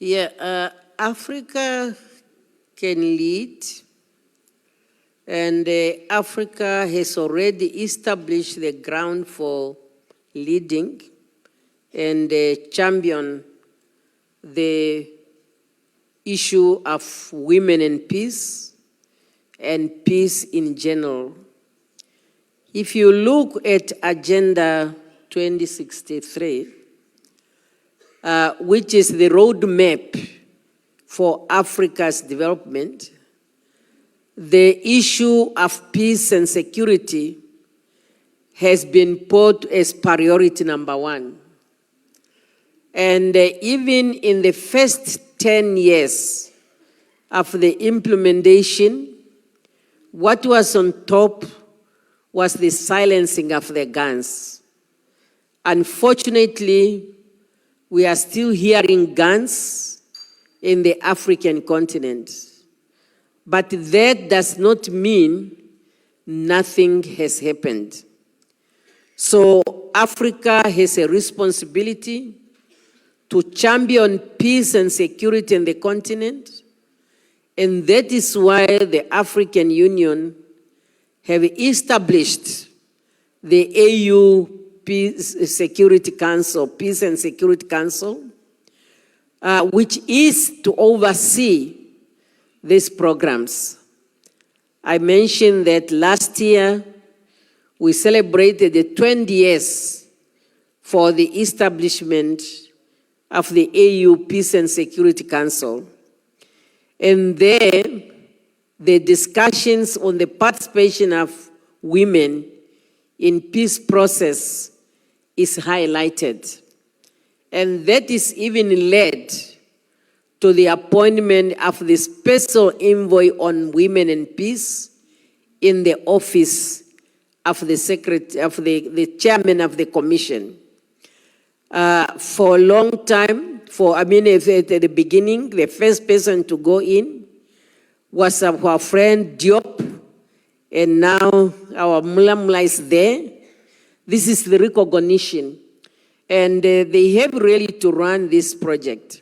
Africa can lead, and Africa has already established the ground for leading and champion the issue of women and peace in general. If you look at Agenda 2063, which is the roadmap for Africa's development, the issue of peace and security has been put as priority number one. And even in the first 10 years of the implementation, what was on top was the silencing of the guns. Unfortunately, we are still hearing guns in the African continent. But that does not mean nothing has happened. So Africa has a responsibility to champion peace and security in the continent. And that is why the African Union have established the AU Peace and Security Council, which is to oversee these programs. I mentioned that last year we celebrated the 20 years for the establishment of the AU Peace and Security Council. And there, the discussions on the participation of women in peace process is highlighted. And that is even led to the appointment of the special envoy on women and peace in the office of the the chairman of the commission. For a long time, at the beginning, the first person to go in was our friend Diop, and now our Mula is there. This is the recognition, and they have really to run this project.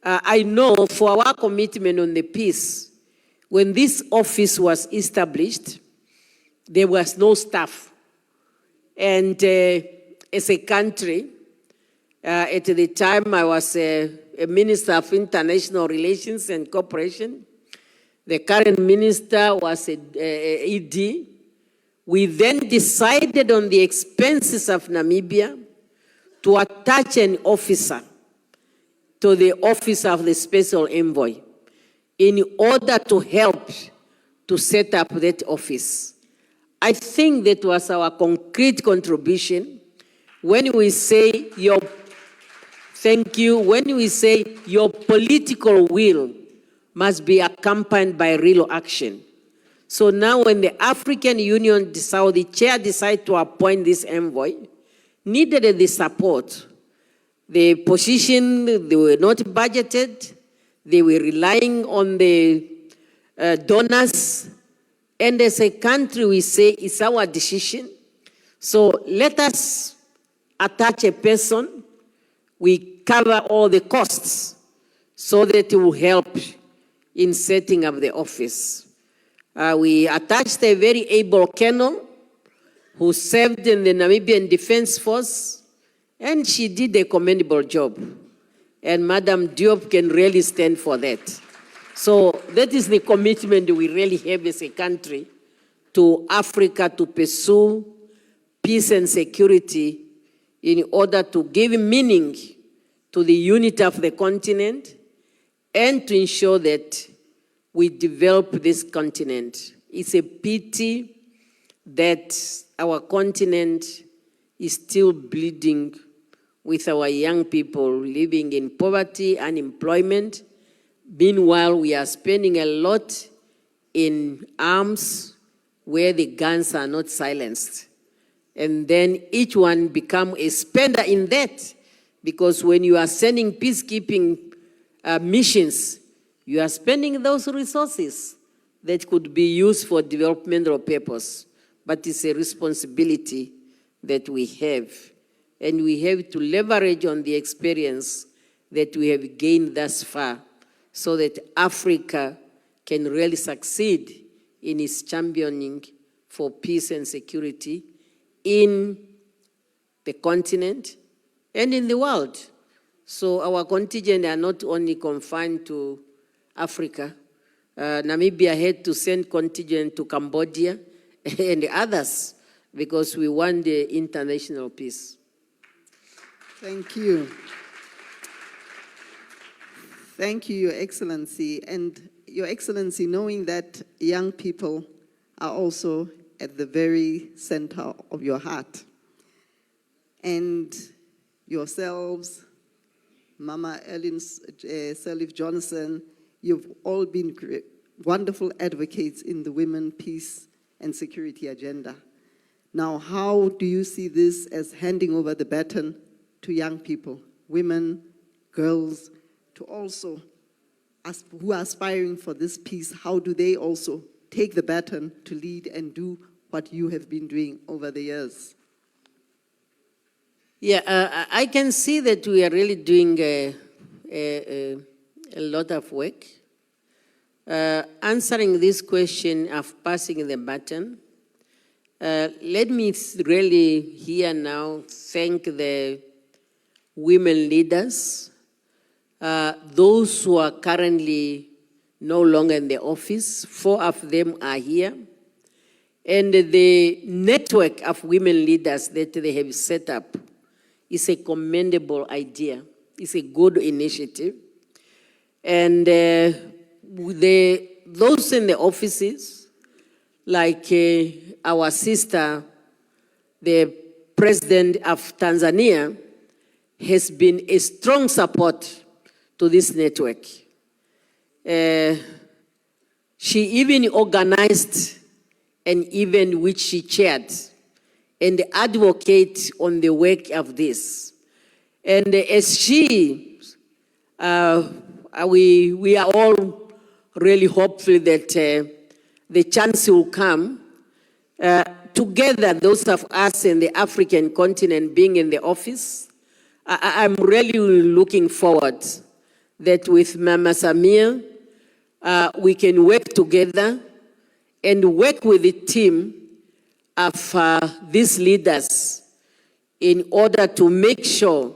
I know for our commitment on the peace, when this office was established, there was no staff. And as a country, at the time I was a Minister of International Relations and Cooperation. The current minister was a ED. We then decided on the expenses of Namibia to attach an officer to the office of the special envoy in order to help to set up that office. I think that was our concrete contribution when we say when we say your political will must be accompanied by real action. So now when the African Union, the chair decided to appoint this envoy, needed the support. The position, they were not budgeted. They were relying on the donors. And as a country, we say it's our decision. So let us attach a person. We cover all the costs so that it will help in setting up the office. We attached a very able colonel who served in the Namibian Defense Force, and she did a commendable job. And Madam Diop can really stand for that. So that is the commitment we really have as a country to Africa to pursue peace and security in order to give meaning to the unity of the continent and to ensure that we develop this continent. It's a pity that our continent is still bleeding with our young people living in poverty, unemployment. Meanwhile, we are spending a lot in arms where the guns are not silenced. And then each one become a spender in that, because when you are sending peacekeeping missions, you are spending those resources that could be used for developmental purpose. But it's a responsibility that we have. And we have to leverage on the experience that we have gained thus far so that Africa can really succeed in its championing for peace and security in the continent and in the world. So our contingent are not only confined to Africa. Namibia had to send contingent to Cambodia and others because we want the international peace. Thank you. Thank you, Your Excellency. And Your Excellency, knowing that young people are also at the very center of your heart, and yourselves, Mama Ellen Sirleaf Johnson, you've all been wonderful advocates in the women, peace, and security agenda. Now, how do you see this as handing over the baton to young people, women, girls, to also, who are aspiring for this peace, how do they also take the baton to lead and do what you have been doing over the years? Yeah, I can see that we are really doing a lot of work. Answering this question of passing the baton, let me really here now thank the women leaders, those who are currently no longer in the office. 4 of them are here. And the network of women leaders that they have set up is a commendable idea. It's a good initiative. And those in the offices, like our sister, the president of Tanzania, has been a strong support to this network. She even organized an event which she chaired and advocate on the work of this. And as she, we are all really hopeful that the chance will come. Together, those of us in the African continent being in the office, I'm really looking forward that with Mama Samia, we can work together and work with the team of these leaders in order to make sure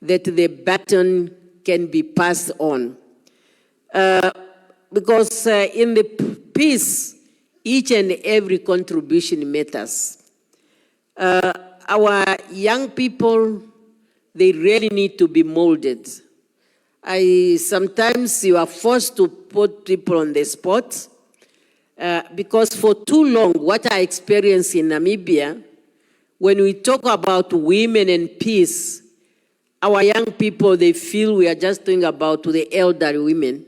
that the baton can be passed on. Because in the peace, each and every contribution matters. Our young people, they really need to be molded. Sometimes you are forced to put people on the spot because for too long, what I experienced in Namibia, when we talk about women and peace, our young people, they feel we are just talking about the elderly women.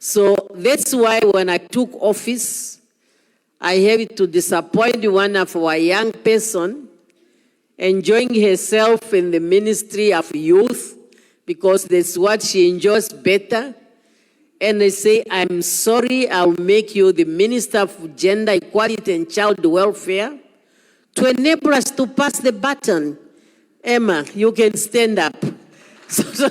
So that's why when I took office, I had to disappoint one of our young person enjoying herself in the Ministry of Youth because that's what she enjoys better. And I say, I'm sorry, I'll make you the Minister of Gender Equality and Child Welfare to enable us to pass the baton. Emma, you can stand up. So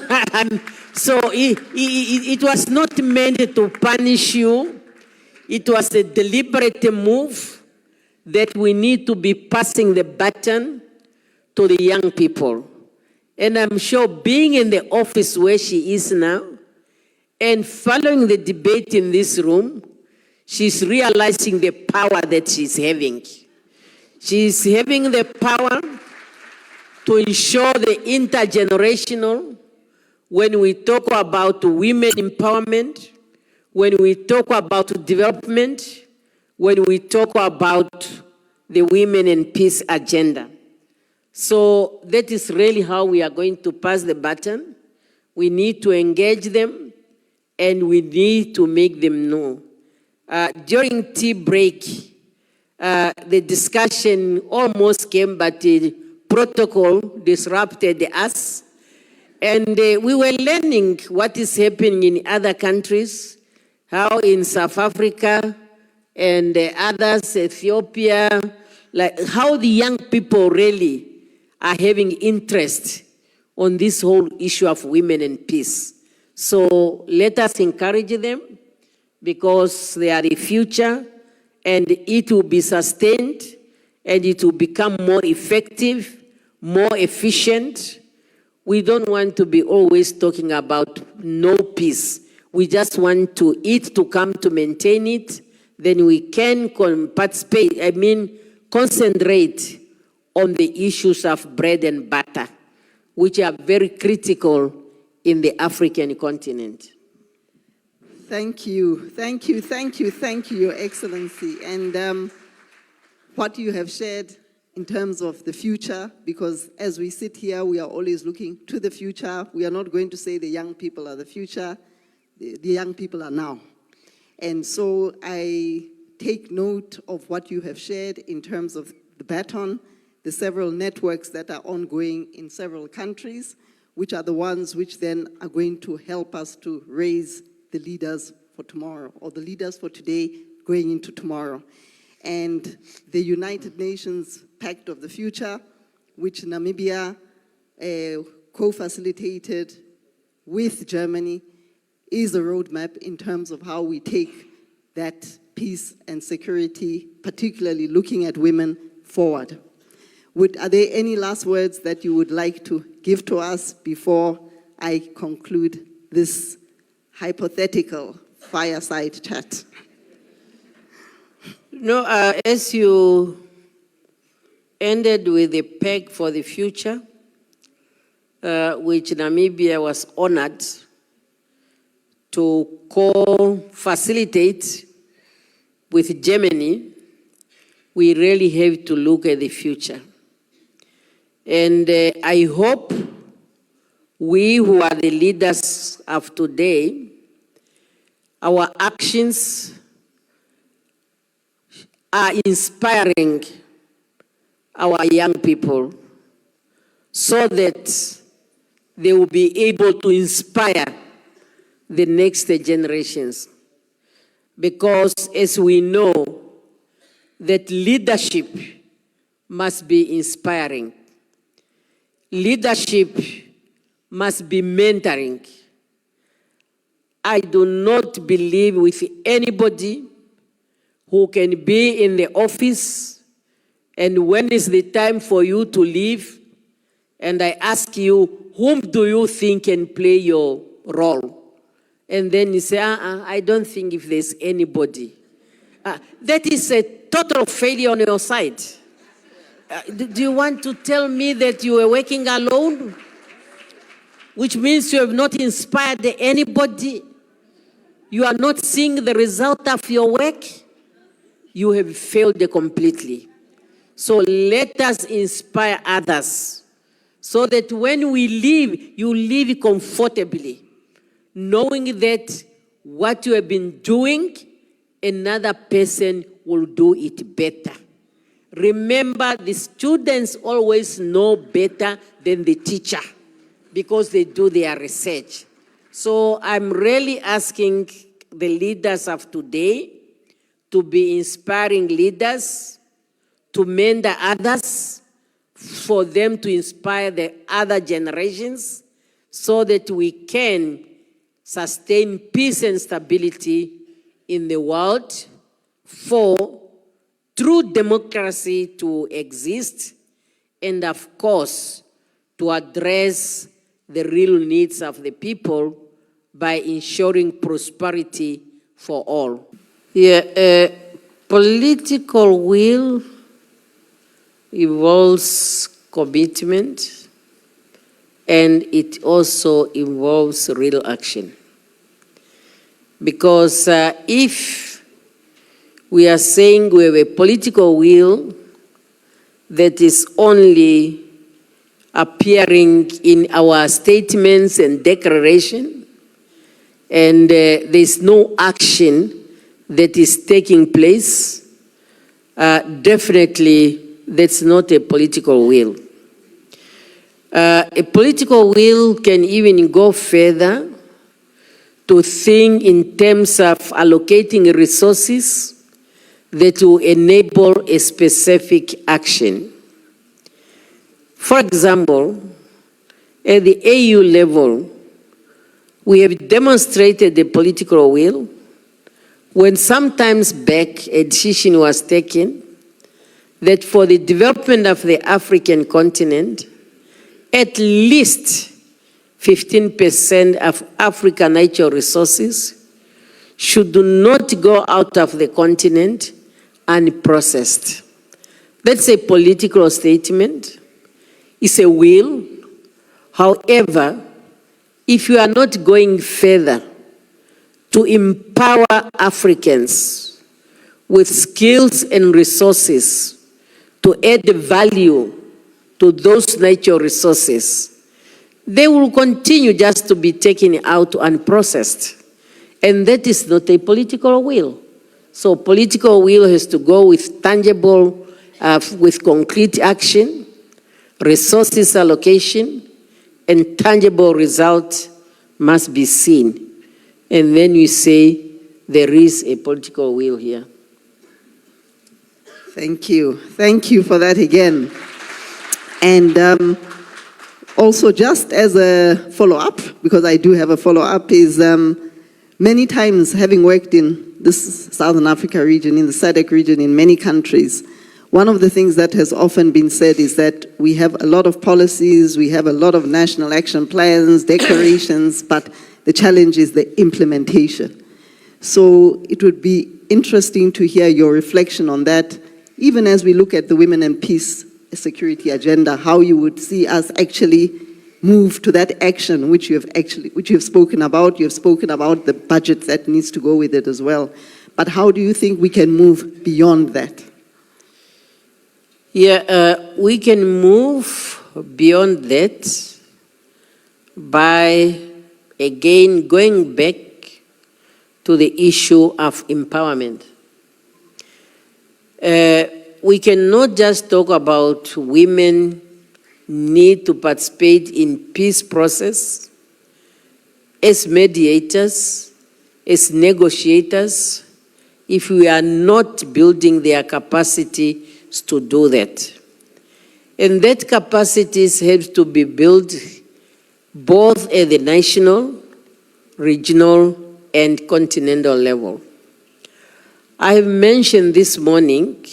it was not meant to punish you. It was a deliberate move that we need to be passing the baton to the young people. And I'm sure being in the office where she is now and following the debate in this room, she's realizing the power that she's having. She's having the power to ensure the intergenerational, when we talk about women empowerment, when we talk about development, when we talk about the women and peace agenda. So that is really how we are going to pass the baton. We need to engage them and we need to make them know. During tea break, the discussion almost came, but the protocol disrupted us. And we were learning what is happening in other countries, how in South Africa and others, Ethiopia, like how the young people really are having interest on this whole issue of women and peace. So let us encourage them, because they are the future, and it will be sustained, and it will become more effective, more efficient. We don't want to be always talking about no peace. We just want it to come to maintain it. Then we can concentrate on the issues of bread and butter, which are very critical in the African continent. Thank you, thank you, thank you, thank you, Your Excellency. And what you have shared in terms of the future, because as we sit here, we are always looking to the future. We are not going to say the young people are the future. The young people are now. And so I take note of what you have shared in terms of the baton, the several networks that are ongoing in several countries, which are the ones which then are going to help us to raise the leaders for tomorrow, or the leaders for today going into tomorrow. And the United Nations Pact of the Future, which Namibia co-facilitated with Germany, is a roadmap in terms of how we take that peace and security, particularly looking at women, forward. Are there any last words that you would like to give to us before I conclude this hypothetical fireside chat? No, as you ended with the peg for the future, which Namibia was honored to co-facilitate with Germany, we really have to look at the future. And I hope we who are the leaders of today, our actions are inspiring our young people so that they will be able to inspire the next generations. Because as we know, that leadership must be inspiring. Leadership must be mentoring. I do not believe with anybody who can be in the office, and when is the time for you to leave, and I ask you, whom do you think can play your role? And then you say, I don't think if there's anybody. That is a total failure on your side. Do you want to tell me that you were working alone? Which means you have not inspired anybody. You are not seeing the result of your work. You have failed completely. So let us inspire others so that when we leave, you live comfortably, knowing that what you have been doing, another person will do it better. Remember, the students always know better than the teacher because they do their research. So I'm really asking the leaders of today to be inspiring leaders, to mentor others, for them to inspire the other generations so that we can sustain peace and stability in the world, for true democracy to exist, and of course, to address the real needs of the people by ensuring prosperity for all. Yeah, political will involves commitment, and it also involves real action. Because if we are saying we have a political will that is only appearing in our statements and declaration, and there's no action that is taking place, definitely that's not a political will. A political will can even go further to think in terms of allocating resources that will enable a specific action. For example, at the AU level, we have demonstrated the political will when sometimes back a decision was taken that for the development of the African continent, at least 15% of African natural resources should not go out of the continent unprocessed. That's a political statement. It's a will. However, if you are not going further to empower Africans with skills and resources to add value to those natural resources, they will continue just to be taken out unprocessed. And that is not a political will. So political will has to go with tangible, with concrete action, resources allocation, and tangible results must be seen. And then we say there is a political will here. Thank you. Thank you for that again. And also, just as a follow-up, because I do have a follow-up, is many times having worked in this Southern Africa region, in the SADC region, in many countries, one of the things that has often been said is that we have a lot of policies, we have a lot of national action plans, declarations, but the challenge is the implementation. So it would be interesting to hear your reflection on that, even as we look at the Women and Peace Security agenda, how you would see us actually move to that action which you have spoken about. You have spoken about the budget that needs to go with it as well. But how do you think we can move beyond that? Yeah, we can move beyond that by, again, going back to the issue of empowerment. We cannot just talk about women need to participate in peace process as mediators, as negotiators, if we are not building their capacity to do that. And that capacities have to be built both at the national, regional, and continental level. I have mentioned this morning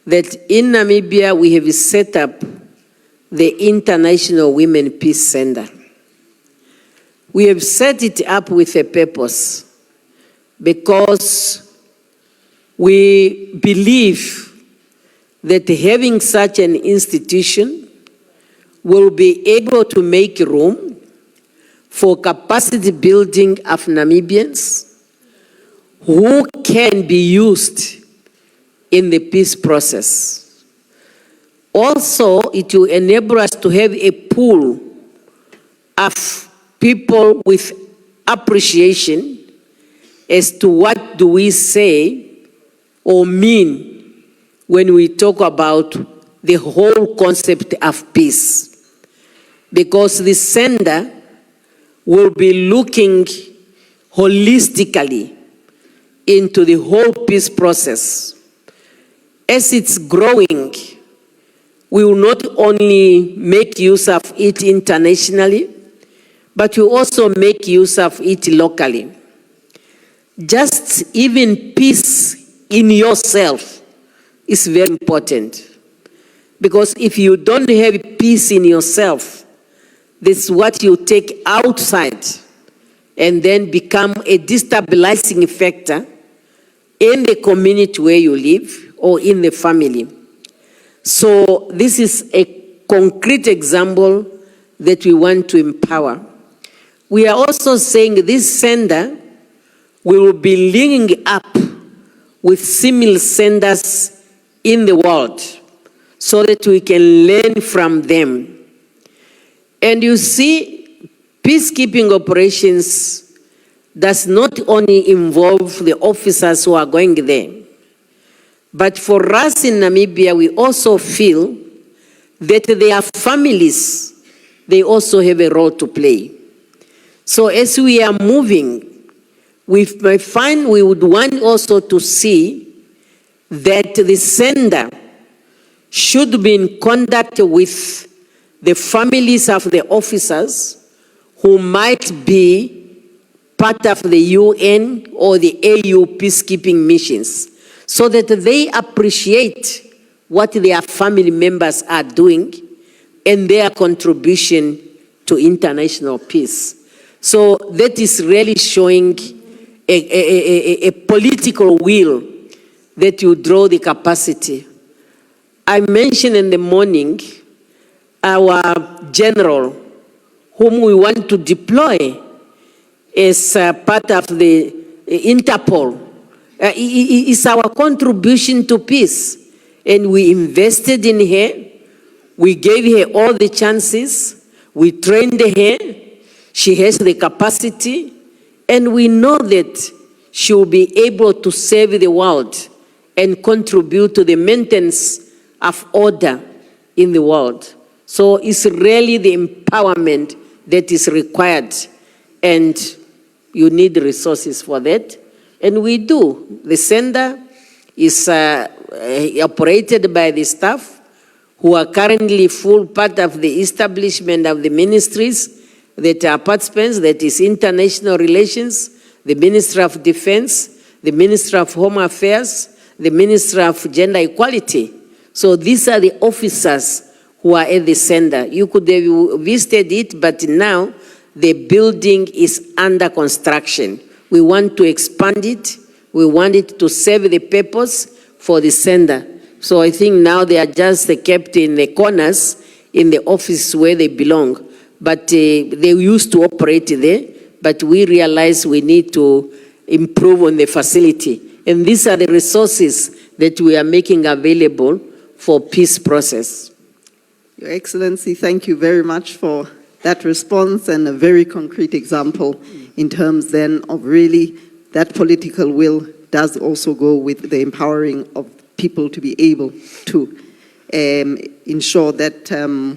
that in Namibia we have set up the International Women Peace Center. We have set it up with a purpose because we believe that having such an institution will be able to make room for capacity building of Namibians who can be used in the peace process. Also, it will enable us to have a pool of people with appreciation as to what do we say or mean when we talk about the whole concept of peace. Because the sender will be looking holistically into the whole peace process. As it's growing, we will not only make use of it internationally, but we also make use of it locally. Just even peace in yourself is very important. Because if you don't have peace in yourself, this is what you take outside and then become a destabilizing factor in the community where you live or in the family. So this is a concrete example that we want to empower. We are also saying this sender will be linking up with similar senders in the world so that we can learn from them. And you see, peacekeeping operations does not only involve the officers who are going there, but for us in Namibia, we also feel that their families, they also have a role to play. So as we are moving, we would want also to see that the sender should be in contact with the families of the officers who might be part of the UN or the AU peacekeeping missions, so that they appreciate what their family members are doing and their contribution to international peace. So that is really showing a political will that you draw the capacity. I mentioned in the morning our general, whom we want to deploy as part of the Interpol, is our contribution to peace. And we invested in her. We gave her all the chances. We trained her. She has the capacity. And we know that she will be able to save the world and contribute to the maintenance of order in the world. So it's really the empowerment that is required. And you need resources for that. And we do. The center is operated by the staff who are currently full part of the establishment of the ministries that are participants, that is international relations, the Ministry of Defense, the Ministry of Home Affairs, the Ministry of Gender Equality. So these are the officers who are at the center. You could have visited it, but now the building is under construction. We want to expand it. We want it to serve the purpose for the center. So I think now they are just kept in the corners in the office where they belong. But they used to operate there, but we realize we need to improve on the facility. And these are the resources that we are making available for peace process. Your Excellency, thank you very much for that response and a very concrete example in terms then of really that political will does also go with the empowering of people to be able to ensure that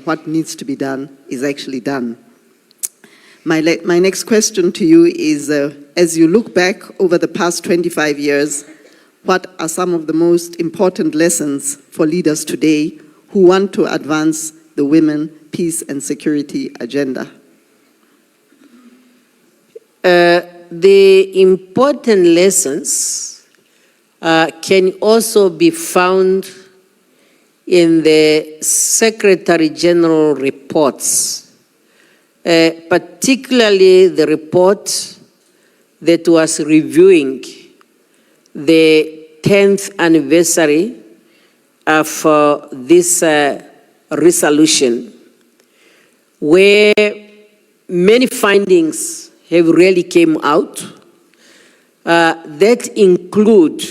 what needs to be done is actually done. My next question to you is, as you look back over the past 25 years, what are some of the most important lessons for leaders today who want to advance the women, peace and security agenda? The important lessons can also be found in the Secretary General reports, particularly the report that was reviewing the 10th anniversary of this resolution, where many findings have really came out that include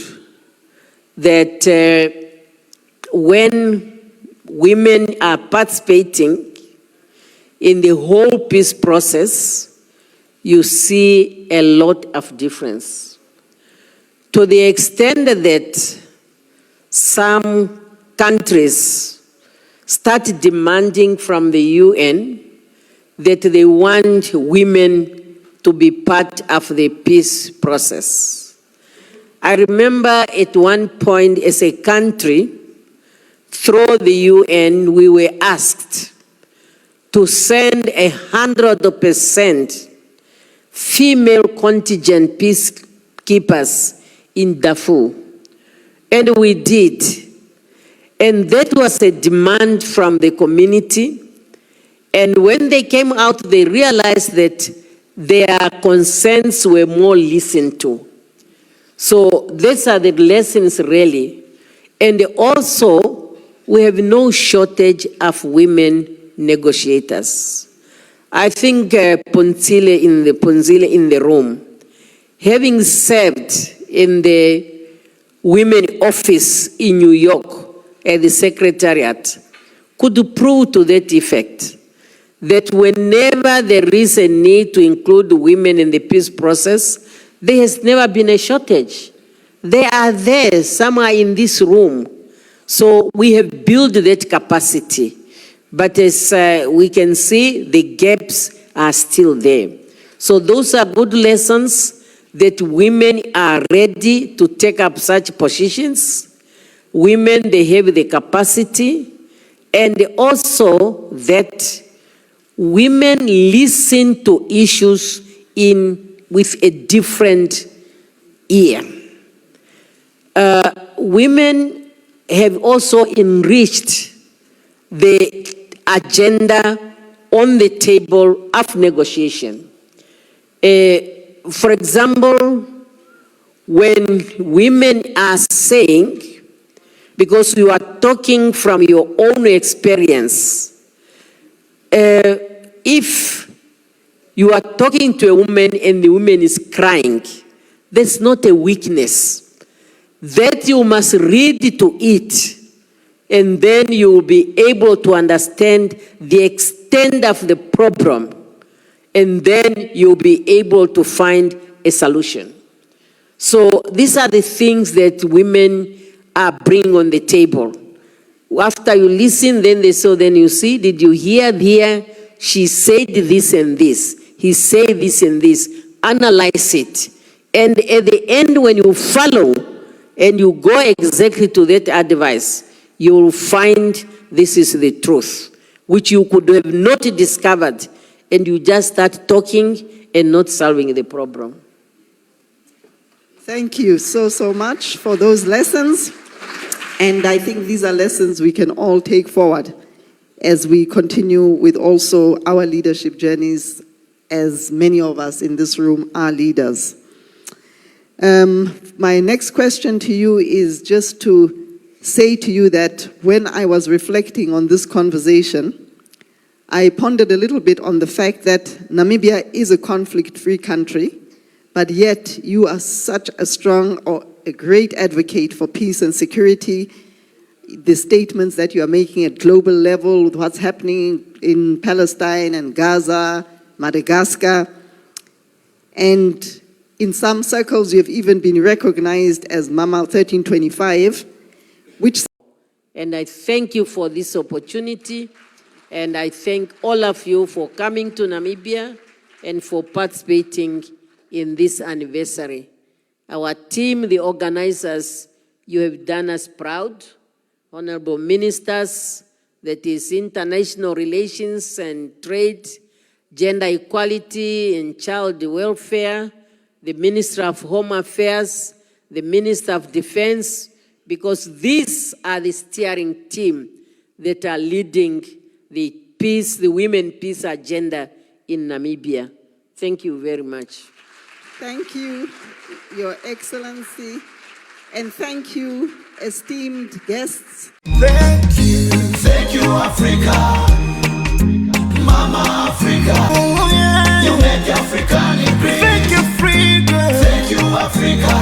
that when women are participating in the whole peace process, you see a lot of difference. To the extent that some countries start demanding from the UN that they want women to be part of the peace process. I remember at one point as a country, through the UN, we were asked to send 100% female contingent peacekeepers in Darfur. And we did. And that was a demand from the community. And when they came out, they realized that their concerns were more listened to. So these are the lessons really. And also, we have no shortage of women negotiators. I think Ponzile in the room, having served in the women office in New York at the Secretariat, could prove to that effect that whenever there is a need to include women in the peace process, there has never been a shortage. They are there, some are in this room. So we have built that capacity. But as we can see, the gaps are still there. So those are good lessons that women are ready to take up such positions. Women, they have the capacity, and also that women listen to issues with a different ear. Women have also enriched the agenda on the table of negotiation. For example, when women are saying, because you are talking from your own experience, if you are talking to a woman and the woman is crying, that's not a weakness. That you must read to it, and then you will be able to understand the extent of the problem, and then you'll be able to find a solution. So these are the things that women are bringing on the table. After you listen, then they say, then you see, did you hear here? She said this and this. He said this and this. Analyze it. And at the end, when you follow and you go exactly to that advice, you will find this is the truth, which you could have not discovered, and you just start talking and not solving the problem. Thank you so much for those lessons. And I think these are lessons we can all take forward as we continue with also our leadership journeys, as many of us in this room are leaders. My next question to you is just to say to you that when I was reflecting on this conversation, I pondered a little bit on the fact that Namibia is a conflict-free country, but yet you are such a strong or a great advocate for peace and security. The statements that you are making at global level with what's happening in Palestine and Gaza, Madagascar, and in some circles you have even been recognized as Mama 1325, which... And I thank you for this opportunity, and I thank all of you for coming to Namibia and for participating in this anniversary. Our team, the organizers, you have done us proud. Honorable ministers, that is international relations and trade, gender equality and child welfare, the Minister of Home Affairs, the Minister of Defense, because these are the steering team that are leading the peace, the women peace agenda in Namibia. Thank you very much. Thank you, Your Excellency, and thank you, esteemed guests. Thank you, Africa, Mama Africa. Oh, yeah. You make Africa great. Thank you, Africa. Thank you, Africa.